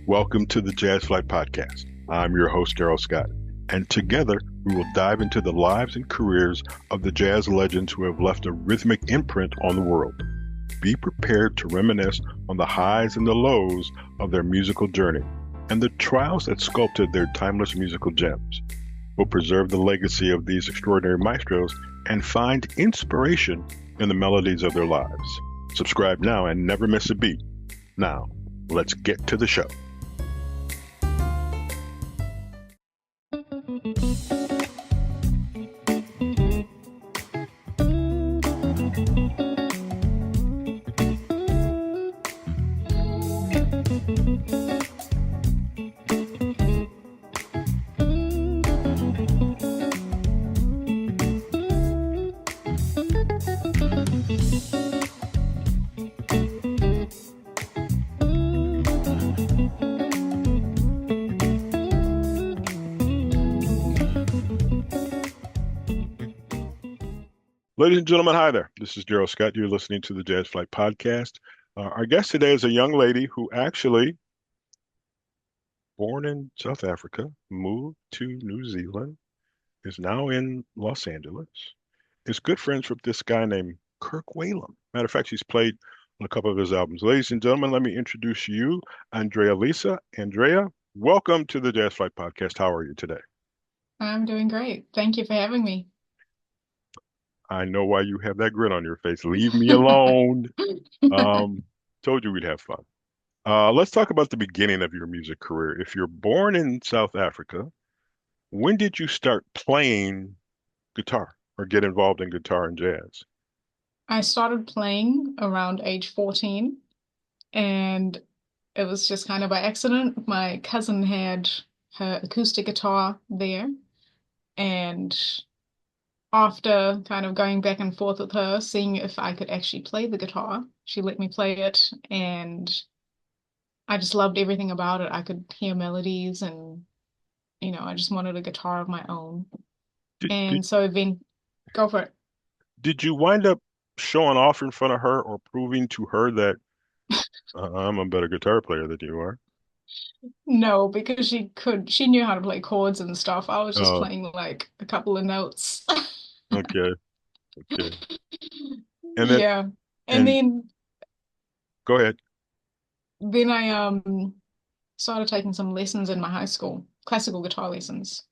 Welcome to the Jazz Flyte podcast. I'm your host, Darrell Scott, and together we will dive into the lives and careers of the jazz legends who have left a rhythmic imprint on the world. Be prepared to reminisce on the highs and the lows of their musical journey and the trials that sculpted their timeless musical gems. We'll preserve the legacy of these extraordinary maestros and find inspiration in the melodies of their lives. Subscribe now and never miss a beat. Now, let's get to the show. Ladies and gentlemen, hi there. This is Darrell Scott. You're listening to the Jazz Flyte podcast. Our guest today is a young lady who actually, born in South Africa, moved to New Zealand, is now in Los Angeles, is good friends with this guy named Kirk Whalum. Matter of fact, she's played on a couple of his albums. Ladies and gentlemen, let me introduce you, Andréa Lisa. Andrea, welcome to the Jazz Flyte podcast. How are you today? I'm doing great. Thank you for having me. I know why you have that grin on your face. Leave me alone. Um, Told you we'd have fun. Let's talk about the beginning of your music career. If you're born in South Africa, when did you start playing guitar or get involved in guitar and jazz? I started playing around age 14, and it was just kind of by accident. My cousin had her acoustic guitar there, and after kind of going back and forth with her, seeing if I could actually play the guitar, she let me play it, and I just loved everything about it. I could hear melodies, and I just wanted a guitar of my own. Did, did, And so then go for it. did you wind up showing off in front of her or proving to her that I'm a better guitar player than you are? No, because she knew how to play chords and stuff. I was just Oh, playing like a couple of notes. okay, okay. And then, Yeah. And and then go ahead. then I started taking some lessons in my high school, classical guitar lessons.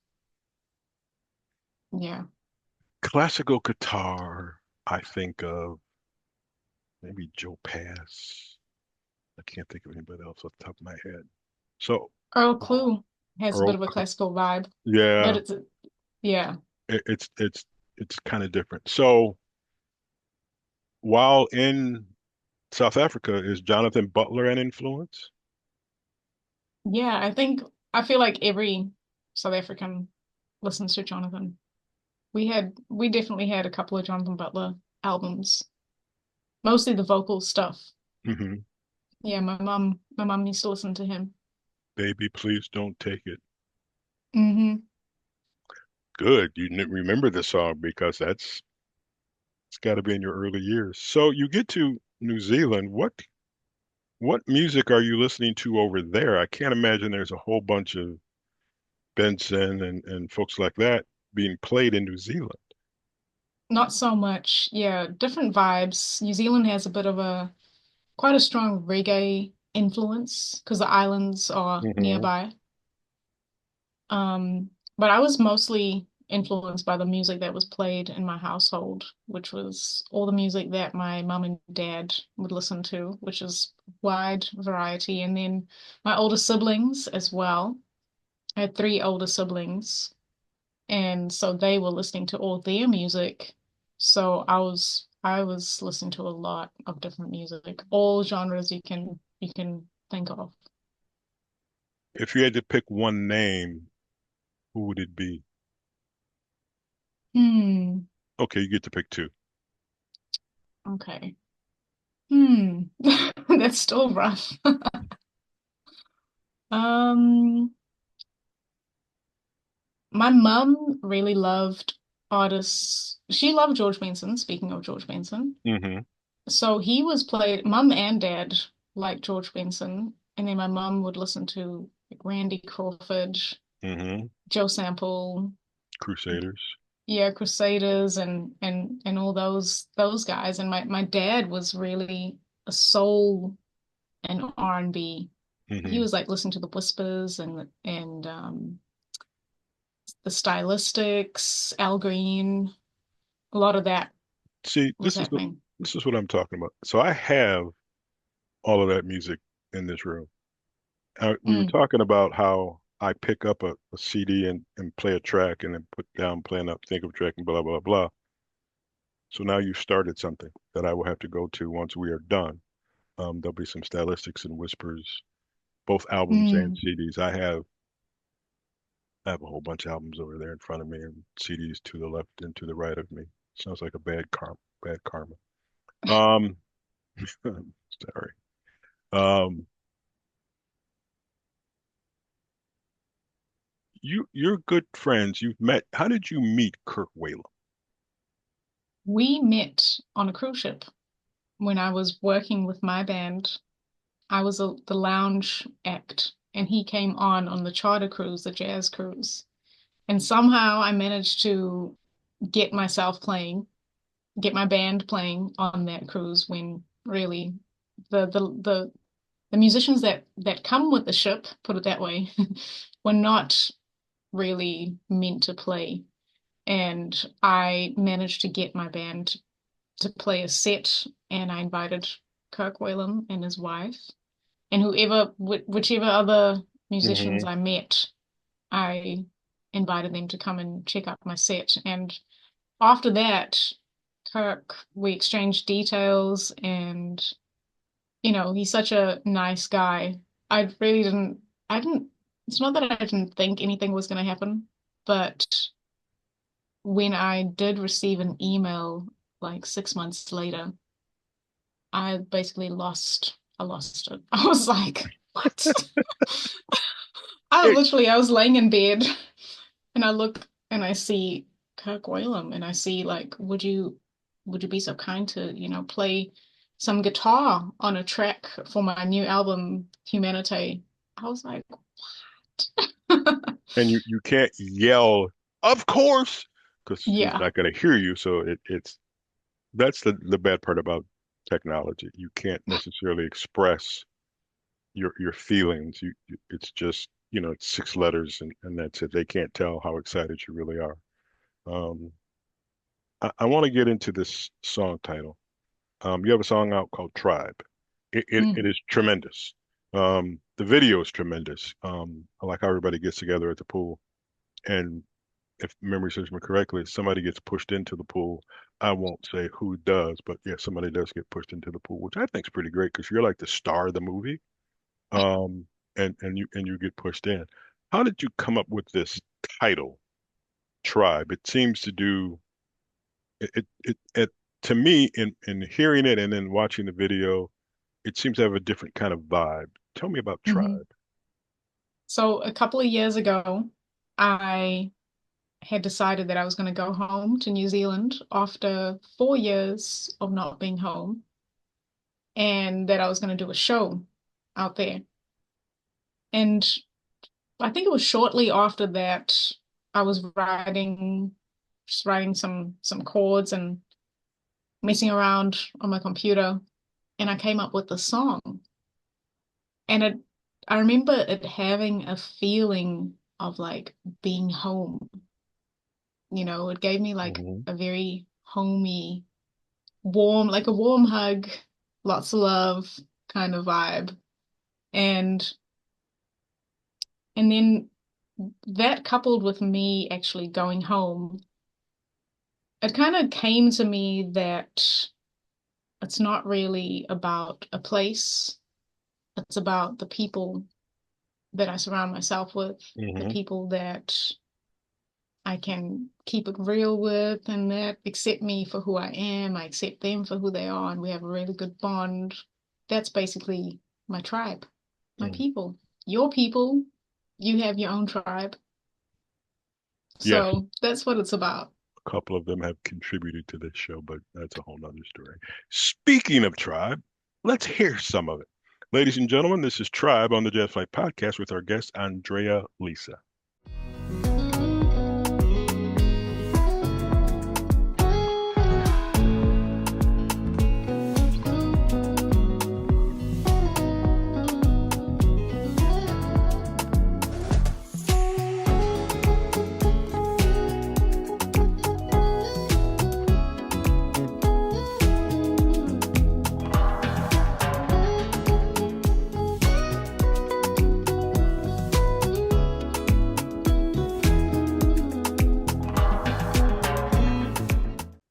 Yeah. Classical guitar, I think of maybe Joe Pass. I can't think of anybody else off the top of my head. So, Earl uh, Clue has a bit Earl, of a classical vibe, but yeah, yeah. it, it's kind of different. So, while in South Africa, is Jonathan Butler an influence? Yeah, I feel like every South African listens to Jonathan. We definitely had a couple of Jonathan Butler albums, mostly the vocal stuff. Hmm. Yeah, my mum used to listen to him. Baby, please don't take it. Hmm. Good, you remember the song because it's got to be in your early years. So you get to New Zealand. What music are you listening to over there? I can't imagine there's a whole bunch of Benson and folks like that being played in New Zealand. Not so much. Yeah, different vibes. New Zealand has a bit of a quite a strong reggae influence because the islands are Hmm. nearby. Um, but I was mostly influenced by the music that was played in my household, which was all the music that my mum and dad would listen to, which is wide variety. And then my older siblings as well. I had three older siblings. And so they were listening to all their music. So I was listening to a lot of different music, all genres you can think of. If you had to pick one name, who would it be? Hmm. Okay, you get to pick two. Okay. Hmm. That's still rough. Um, my mum really loved artists. She loved George Benson, speaking of George Benson. Hmm. So he was played, mum and dad liked George Benson. And then my mom would listen to like Randy Crawford, Mm-hmm. Joe Sample, Crusaders. yeah, Crusaders and all those guys. And my dad was really a soul and R&B. He Mm-hmm. was like listening to the Whispers and the Stylistics, Al Green, a lot of that See, was happening. this is what I'm talking about. So I have all of that music in this room. We were Mm, talking about how I pick up a CD and play a track and then put down, playing up, think of a track and blah, blah, blah. So now you've started something that I will have to go to once we are done. There'll be some stylistics and whispers, both albums and mm. CDs. I have a whole bunch of albums over there in front of me and CDs to the left and to the right of me. Sounds like a bad karma. Um, sorry. Um, you're good friends. You've met. How did you meet Kirk Whalum? We met on a cruise ship when I was working with my band. I was the lounge act, and he came on the charter cruise, the jazz cruise. And somehow I managed to get myself playing, get my band playing on that cruise when really the the the, the musicians that come with the ship, put it that way, were not really meant to play. And I managed to get my band to play a set, and I invited Kirk Whalum and his wife, and whichever other musicians Hmm. I met, I invited them to come and check out my set. And after that, Kirk, we exchanged details, and he's such a nice guy. I really I didn't, it's not that I didn't think anything was going to happen, but when I did receive an email like 6 months later, I lost it. I was like, what? Hey, I was laying in bed and I look and I see Kirk Whalum and I see like, would you be so kind to, play some guitar on a track for my new album, Humanity? I was like, what? and you can't yell, of course, because he's Yeah. not going to hear you. So it's that's the bad part about technology. You can't necessarily express your feelings. It's just it's six letters and that's it. They can't tell how excited you really are. Um, I want to get into this song title. You have a song out called Tribe. It Mm. is tremendous. The video is tremendous. I like how everybody gets together at the pool. And if memory serves me correctly, somebody gets pushed into the pool. I won't say who does, but yeah, somebody does get pushed into the pool, which I think is pretty great because you're like the star of the movie. Um, and you get pushed in. How did you come up with this title, Tribe? It seems to do it to me in hearing it and then watching the video, it seems to have a different kind of vibe. Tell me about hmm Tribe. So a couple of years ago, I had decided that I was going to go home to New Zealand after 4 years of not being home, and that I was going to do a show out there. And I think it was shortly after that I was just writing some chords and messing around on my computer, and I came up with the song. And I remember it having a feeling of like being home. It gave me like Hmm. a very homey, warm, like a warm hug, lots of love kind of vibe. And and then that coupled with me actually going home, it kind of came to me that it's not really about a place. It's about the people that I surround myself with, the Hmm. people that I can keep it real with and that accept me for who I am. I accept them for who they are, and we have a really good bond. That's basically my tribe, my Mm. people. Your people, you have your own tribe. Yes, So that's what it's about. a couple of them have contributed to this show, but that's a whole nother story. Speaking of Tribe, let's hear some of it. Ladies and gentlemen, this is Tribe on the Jazz Flyte podcast with our guest, Andrea Lisa.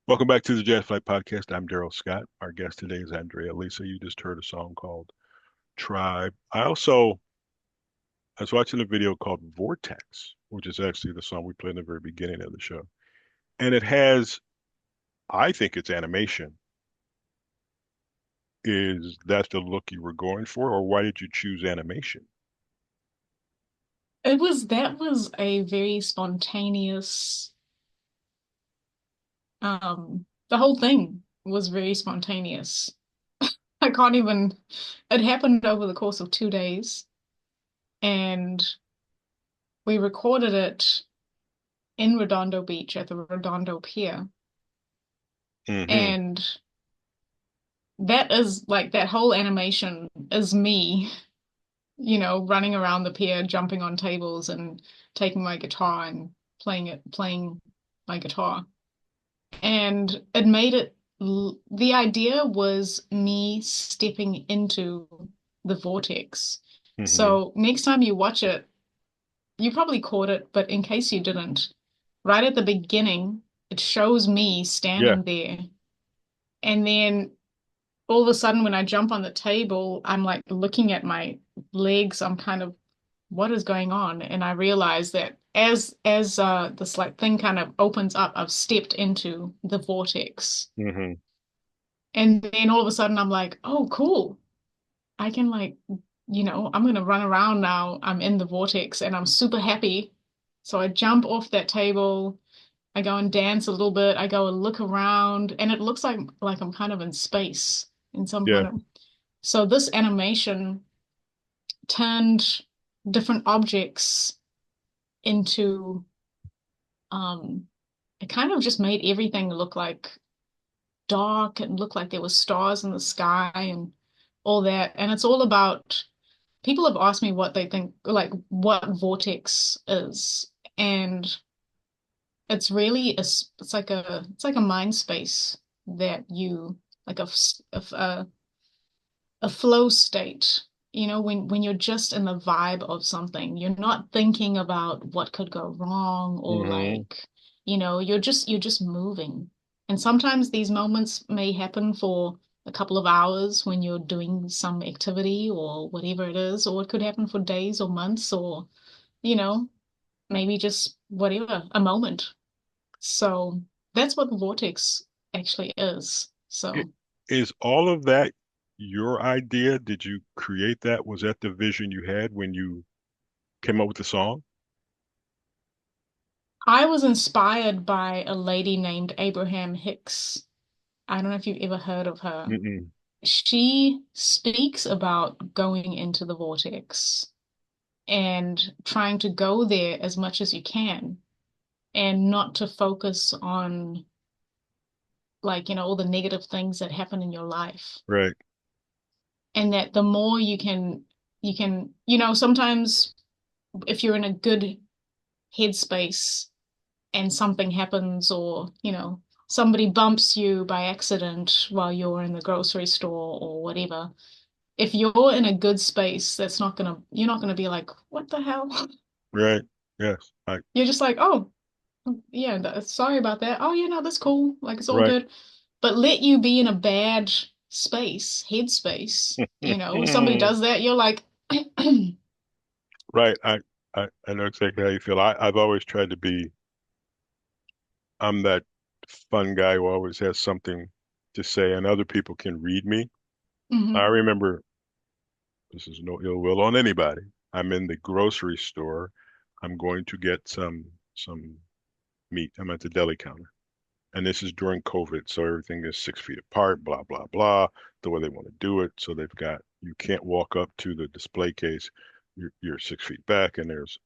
Welcome back to the Jazz Flyte podcast. I'm Darrell Scott. Our guest today is Andrea Lisa. You just heard a song called Tribe. I was watching a video called Vortex, which is actually the song we played in the very beginning of the show. And it has, I think it's animation. Is that the look you were going for, or why did you choose animation? That was a very spontaneous, the whole thing was very spontaneous. I can't even, it happened over the course of 2 days, and we recorded it in Redondo Beach at the Redondo Pier. Mm-hmm. And that is like that whole animation is me, running around the pier, jumping on tables and taking my guitar and playing my guitar. And it made it, the idea was me stepping into the vortex. Mm-hmm. So next time you watch it, you probably caught it, but in case you didn't, right at the beginning, it shows me Yeah. standing there. And then all of a sudden, when I jump on the table, I'm like looking at my legs. I'm kind of, what is going on? And I realize that as this like thing kind of opens up, I've stepped into the vortex. Mm-hmm. And then all of a sudden, I'm like, oh, cool. I can like, I'm gonna run around now. I'm in the vortex and I'm super happy. So I jump off that table. I go and dance a little bit. I go and look around, and it looks like I'm kind of in space in some Yeah. kind of. So this animation turned different objects into it kind of just made everything look like dark and look like there were stars in the sky and all that. And it's all about people have asked me what they think, like what Vortex is. And it's really it's like a mind space that you like a flow state, when you're just in the vibe of something, you're not thinking about what could go wrong or Mm-hmm. like, you're just moving. And sometimes these moments may happen for a couple of hours when you're doing some activity or whatever it is, or it could happen for days or months or, you know, maybe just whatever, a moment. So that's what the vortex actually is. It, So is all of that your idea? Did you create that? Was that the vision you had when you came up with the song? I was inspired by a lady named Abraham Hicks. I don't know if you've ever heard of her. Mm-mm. She speaks about going into the vortex and trying to go there as much as you can and not to focus on like, all the negative things that happen in your life. Right. And that the more you can, sometimes if you're in a good headspace and something happens or, somebody bumps you by accident while you're in the grocery store or whatever, if you're in a good space, you're not gonna be like, what the hell? Right. Yes. You're just like, oh, yeah, sorry about that. Oh, yeah, no, that's cool. Like it's all Right. good. But let you be in a bad space, headspace, if somebody does that, you're like, Right. I know exactly how you feel. I've always tried to be, I'm that fun guy who always has something to say and other people can read me. I hmm remember, this is no ill will on anybody. I'm in the grocery store. I'm going to get some meat. I'm at the deli counter. And this is during COVID, so everything is 6 feet apart, blah, blah, blah, the way they want to do it. So they've got, you can't walk up to the display case. You're 6 feet back, and there's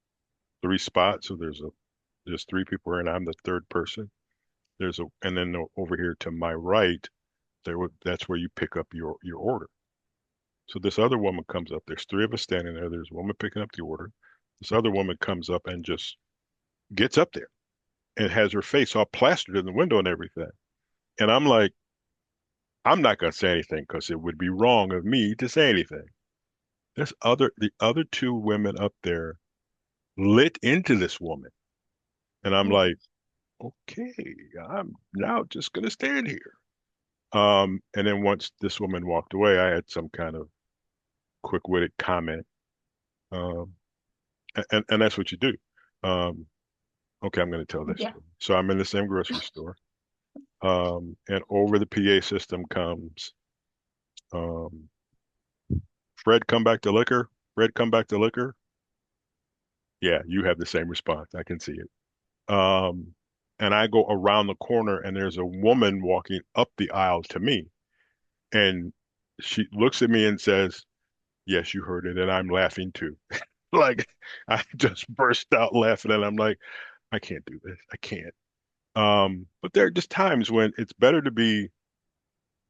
three spots. So there's three people here, and I'm the third person. And then over here to my right, that's where you pick up your order. So this other woman comes up. There's three of us standing there. There's a woman picking up the order. This other woman comes up and just gets up there and has her face all plastered in the window and everything. And I'm like, I'm not gonna say anything because it would be wrong of me to say anything. The other two women up there lit into this woman. And I'm Ooh. like, okay, I'm now just gonna stand here. And then once this woman walked away, I had some kind of quick-witted comment. Um, and that's what you do. Um, okay, I'm going to tell this Yeah. story. So I'm in the same grocery store, and over the PA system comes, um, Fred, come back to liquor. Fred, come back to liquor. Yeah, you have the same response. I can see it. Um, and I go around the corner, and there's a woman walking up the aisle to me, and she looks at me and says, "Yes, you heard it," and I'm laughing too. Like I just burst out laughing, and I'm like, I can't do this. I can't. But there are just times when it's better to be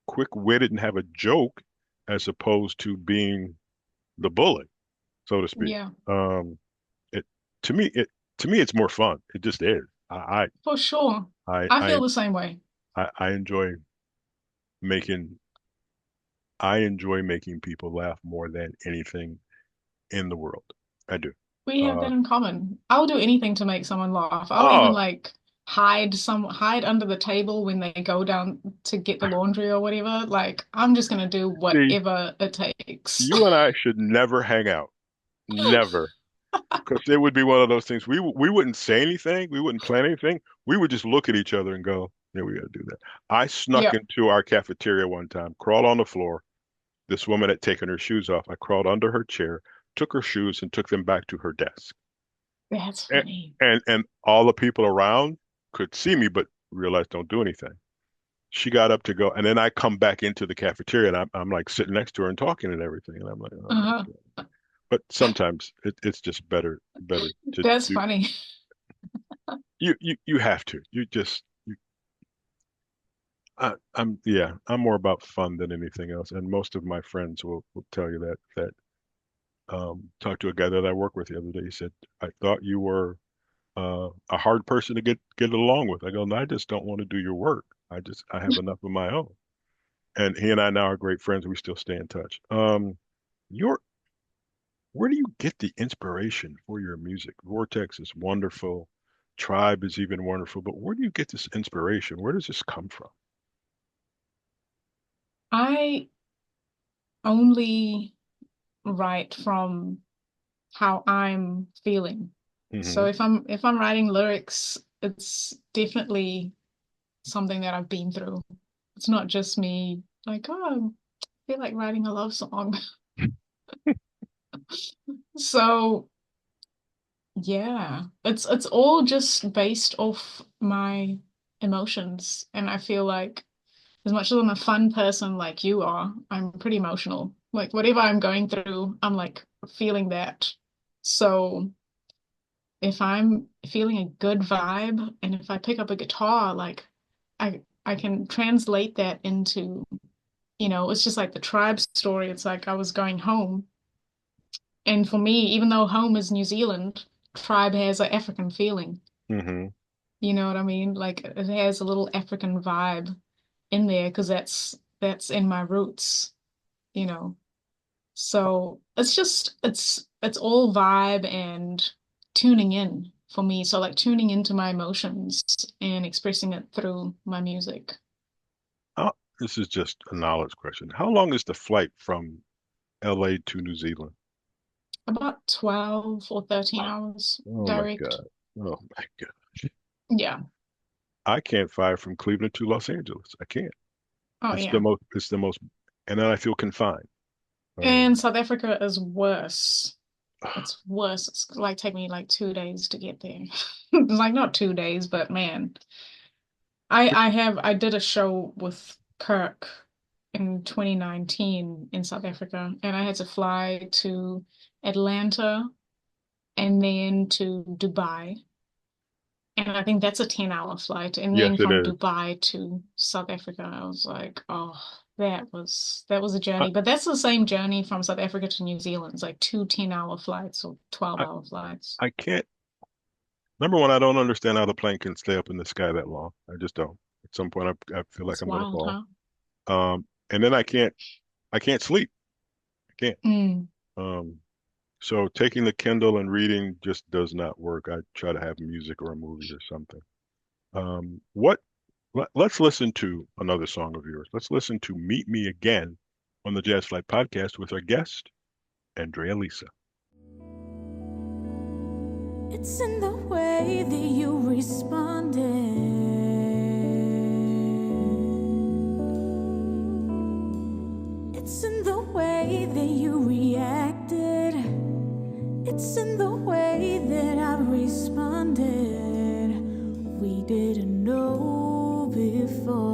quick-witted and have a joke as opposed to being the bully, so to speak. Yeah, Um, it to me it to me it's more fun. It just is. for sure. I I I feel the same way. I enjoy making I enjoy making people laugh more than anything in the world. I do. We have Uh, that in common. I'll do anything to make someone laugh. I'll even oh, like hide under the table when they go down to get the laundry or whatever. Like I'm just gonna do see, whatever it takes. you and I should never hang out. Never. Because it would be one of those things. We wouldn't say anything. We wouldn't plan anything. We would just look at each other and go, "Yeah, we got to do that." I snuck Yeah, into our cafeteria one time, crawled on the floor. This woman had taken her shoes off. I crawled under her chair, took her shoes, and took them back to her desk. that's And funny. and all the people around could see me, but realized don't do anything. She got up to go, and then I come back into the cafeteria, and I'm like sitting next to her and talking and everything, and I'm like, oh my Uh-huh. God. But sometimes it's just better to That's do. funny. You have to. I'm more about fun than anything else. And most of my friends will tell you that talked to a guy that I worked with the other day. He said, I thought you were a hard person to get along with. I go, no, I just don't want to do your work. I have enough of my own. And he and I now are great friends. We still stay in touch. Your Where do you get the inspiration for your music? Vortex is wonderful. Tribe is even wonderful, but where do you get this inspiration? Where does this come from? I only write from how I'm feeling. So Hmm. if I'm writing lyrics, it's definitely something that I've been through. It's not just me like, oh, I feel like writing a love song. So yeah, it's all just based off my emotions. And I feel like as much as I'm a fun person like you are, I'm pretty emotional. Like whatever I'm going through, I'm like feeling that. So if I'm feeling a good vibe and if I pick up a guitar, like I can translate that into, it's just like the tribe story. It's like I was going home. And for me, even though home is New Zealand, tribe has an African feeling. Hmm. You know what I mean? Like it has a little African vibe in there because that's in my roots, you know. So it's all vibe and tuning in for me. So like tuning into my emotions and expressing it through my music. Oh, this is just a knowledge question. How long is the flight from LA to New Zealand? About 12 or 13 hours Oh my direct. God. Oh my God. Yeah. I can't fly from Cleveland to Los Angeles. I can't. Oh yeah. It's the most, and then I feel confined. Um, And South Africa is worse. It's worse. It's like take me like 2 days to get there. Like not 2 days, but man. I did a show with Kirk in 2019 in South Africa, and I had to fly to Atlanta and then to Dubai. And I think that's a 10-hour flight. And Yes, then it from is. Dubai to South Africa, I was like, oh, that was a I, journey. But that's the same journey from South Africa to New Zealand. It's like two 10-hour flights or I, 12-hour flights. I can't. Number one, I don't understand how the plane can stay up in the sky that long. I just don't. At some point, I feel like It's I'm gonna wild, fall. huh? And then I can't sleep. I can't. Mm. Um, so taking the Kindle and reading just does not work. I try to have music or a movie or something. What? Let's listen to another song of yours. Let's listen to "Meet Me Again" on the Jazz Flight podcast with our guest, Andrea Lisa. It's in the way that you responded. It's in the way that you reacted. It's in the way that I responded. We didn't know before.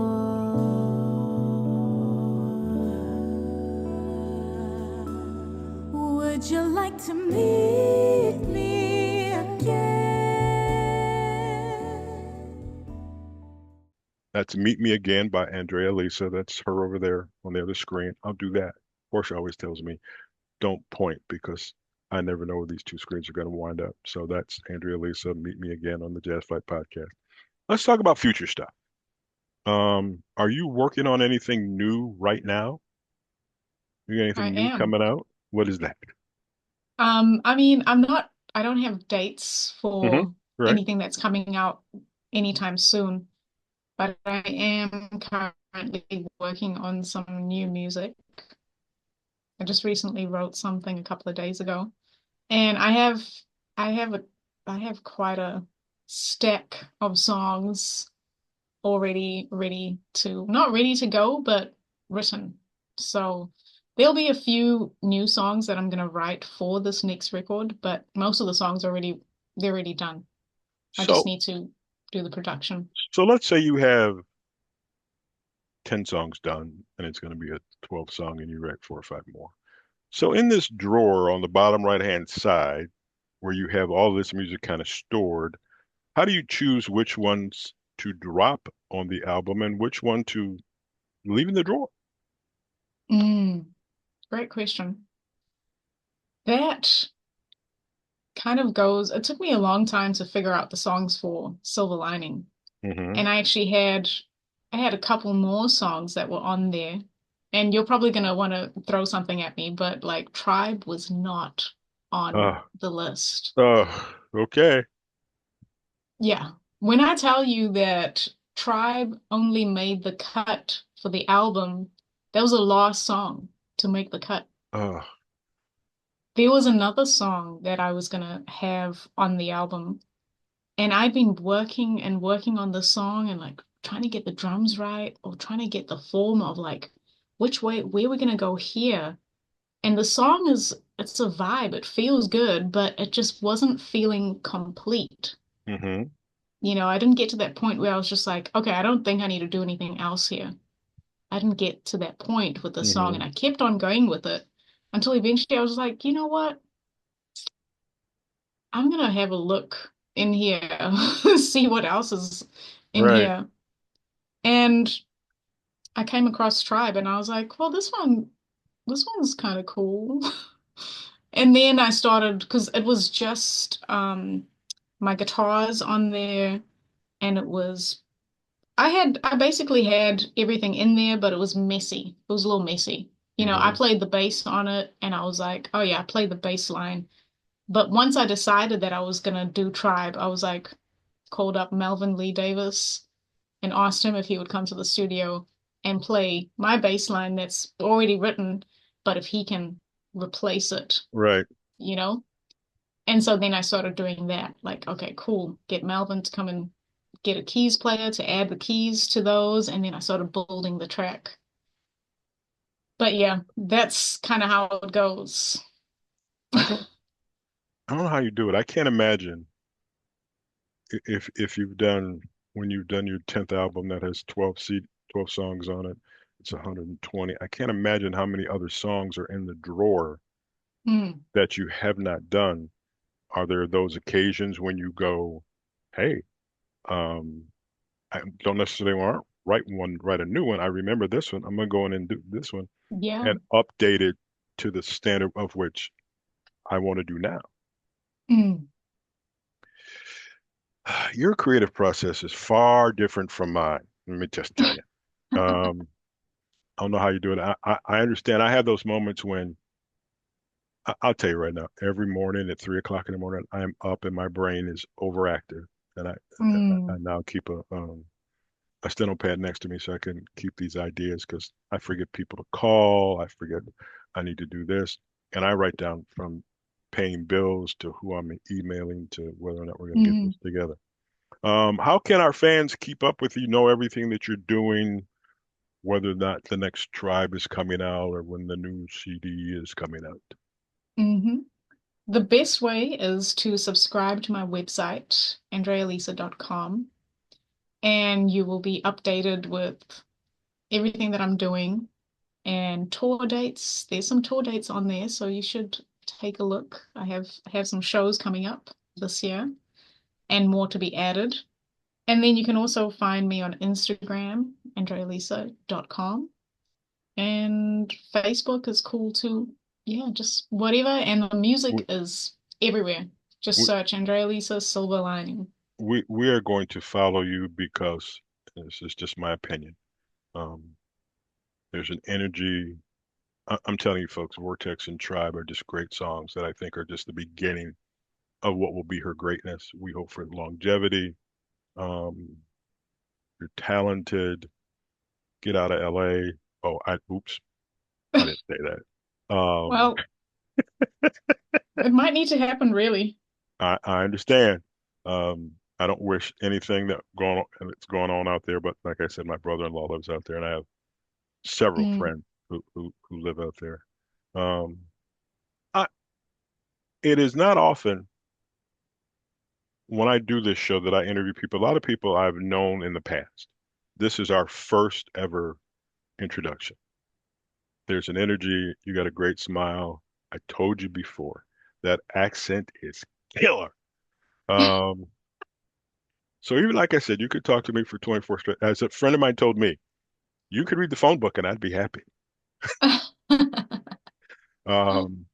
Would you like to meet me again? That's "Meet Me Again" by Andrea Lisa. That's her over there on the other screen. I'll do that. Portia always tells me, don't point because I never know where these two screens are going to wind up. So that's Andrea Lisa. "Meet Me Again" on the Jazz Flight podcast. Let's talk about future stuff. Are you working on anything new right now? You got I anything new am. coming out? What is that? I mean, I don't have dates Hmm. for Right. anything that's coming out anytime soon, but I am currently working on some new music. I just recently wrote something a couple of days ago, and I have a, I have quite a stack of songs already ready to, not ready to go, but written. So there'll be a few new songs that I'm gonna write for this next record, but most of the songs they're already done. I just So, need to do the production. so let's say you have 10 songs done and it's going to be a 12 song and you write four or five more. So in this drawer on the bottom right-hand side, where you have all this music kind of stored, how do you choose which ones to drop on the album and which one to leave in the drawer? Mm, great question. That kind of goes, it took me a long time to figure out the songs for Silver Lining. Hmm. And I had a couple more songs that were on there. And you're probably gonna want to throw something at me, but like Tribe was not on Uh, the list. okay. Yeah. When I tell you that Tribe only made the cut for the album, that was a lost song to make the cut. Uh, There was another song that I was gonna have on the album, and I'd been working and working on the song and like trying to get the drums right or trying to get the form of like where we're gonna go here. And the song it's a vibe. It feels good, but it just wasn't feeling complete. hmm I didn't get to that point where I was just like, okay, I don't think I need to do anything else here. I didn't get to that point with the song, and hmm I kept on going with it until eventually I was like, you know what? I'm gonna have a look in here, see what else is in Right. here. And I came across Tribe and I was like, well, this one's kind of cool. And then I started, because it was just my guitars on there, and I basically had everything in there, but it was messy. It was a little messy. I hmm played the bass on it and I was like, oh yeah, I played the bass line. But once I decided that I was gonna do Tribe, I was like, called up Melvin Lee Davis and asked him if he would come to the studio and play my bass line that's already written, but if he can replace it, Right. you know? And so then I started doing that. Like, okay, cool. Get Melvin to come and get a keys player to add the keys to those. And then I started building the track. But yeah, that's kind of how it goes. I don't I don't know how you do it. I can't imagine if you've done. when you've done your 10th album that has 12 songs on it, it's 120. I can't imagine how many other songs are in the drawer Mm, that you have not done. Are there those occasions when you go, hey, um, I don't necessarily want to write a new one. I remember this one. I'm gonna go in and do this one yeah. and update it to the standard of which I want to do now. Mm. Your creative process is far different from mine. Let me just tell you. Um, I don't know how you do it. I understand. I have those moments when I'll tell you right now. Every morning at 3 o'clock in the morning, I'm up and my brain is overactive, and I Mm. now keep a steno pad next to me so I can keep these ideas because I forget people to call. I forget I need to do this, and I write down from paying bills to who I'm emailing to whether or not we're going to get Mm. this together. How can our fans keep up with you, know everything that you're doing, whether or not the next tribe is coming out or when the new CD is coming out? Hmm. The best way is to subscribe to my website, andrealisa.com, and you will be updated with everything that I'm doing and tour dates. There's some tour dates on there, so you should take a look. I have some shows coming up this year and more to be added. And then you can also find me on Instagram, andrealisa.com, and Facebook is cool too. Yeah, just whatever. And the We, music is everywhere. Just we, search Andrea Lisa Silver Lining. we are going to follow you because this is just my opinion. Um, there's an energy. I'm telling you, folks, Vortex and Tribe are just great songs that I think are just the beginning of what will be her greatness. We hope for longevity. Um, you're talented. Get out of LA. Oh, oops, I didn't say that. Well, it might need to happen, really. I understand. I don't wish anything that's going on out there, but like I said, my brother-in-law lives out there, and I have several Mm, friends who live out there. Um, I, it is not often when I do this show that I interview people. A lot of people I've known in the past. This is our first ever introduction. There's an energy. You got a great smile. I told you before that accent is killer. Um, so even like I said, you could talk to me for 24 straight. As a friend of mine told me, you could read the phone book and I'd be happy. Um,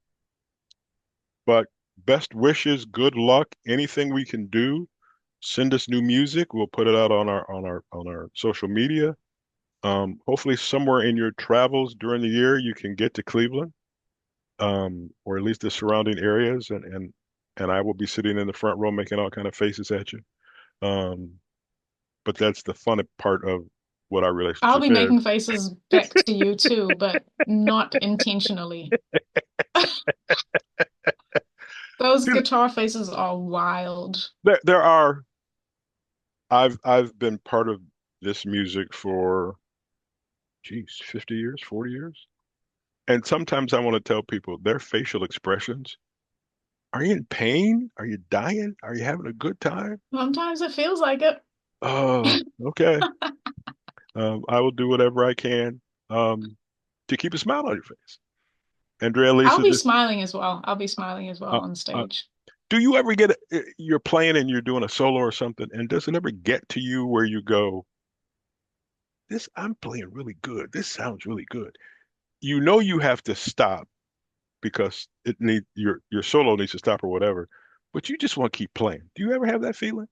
but best wishes, good luck, anything we can do. Send us new music. We'll put it out on our social media. Hopefully somewhere in your travels during the year you can get to Cleveland, or at least the surrounding areas, and I will be sitting in the front row making all kind of faces at you. Um, but that's the fun part of what our I'll relationship be is. making faces back to you too, but not intentionally. Those guitar faces are wild. There are I've been part of this music for geez, 50 years, 40 years. And sometimes I want to tell people their facial expressions. Are you in pain? Are you dying? Are you having a good time? Sometimes it feels like it. Oh, okay. I will do whatever I can to keep a smile on your face. Andrea I'll Lisa, be smiling as well. I'll be smiling as well uh, on uh, stage. do you ever get you're playing and you're doing a solo or something, and does it ever get to you where you go, this I'm playing really good. This sounds really good. You know you have to stop because your solo needs to stop or whatever, but you just want to keep playing. Do you ever have that feeling?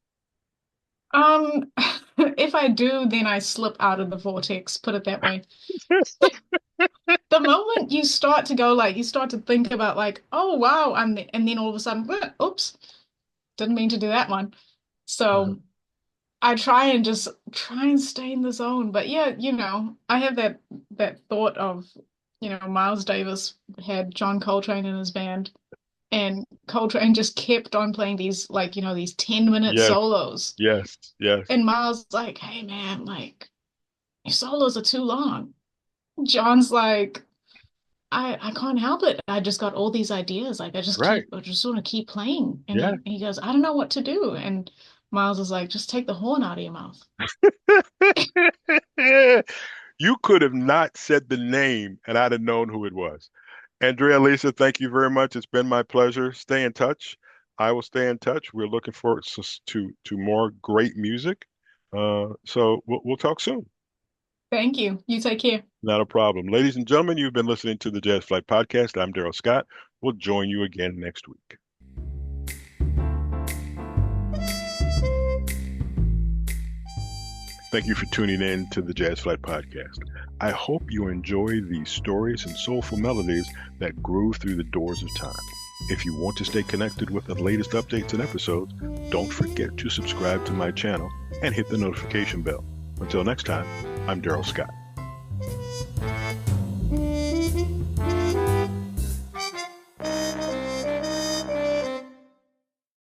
Um, if I do, then I slip out of the vortex, put it that way. The moment you start to go like you start to think about like, oh wow, and then all of a sudden, oops, didn't mean to do that one. So I try and just try and stay in the zone. But yeah, I have that thought of, Miles Davis had John Coltrane in his band, and Coltrane just kept on playing these like, these 10-minute Yes, solos. yes, yes. And Miles like, hey man, like your solos are too long. John's like, I can't help it. I just got all these ideas. Like Right. I just want to keep playing. And Yeah. he goes, I don't know what to do. And Miles was like, just take the horn out of your mouth. You could have not said the name and I'd have known who it was. Andrea Lisa, thank you very much. It's been my pleasure. Stay in touch. I will stay in touch. We're looking forward to more great music. So we'll talk soon. Thank you. You take care. Not a problem. Ladies and gentlemen, you've been listening to the Jazz Flyte Podcast. I'm Darrell Scott. We'll join you again next week. Thank you for tuning in to the Jazz Flyte Podcast. I hope you enjoy these stories and soulful melodies that grew through the doors of time. If you want to stay connected with the latest updates and episodes, don't forget to subscribe to my channel and hit the notification bell. Until next time, I'm Darrell Scott.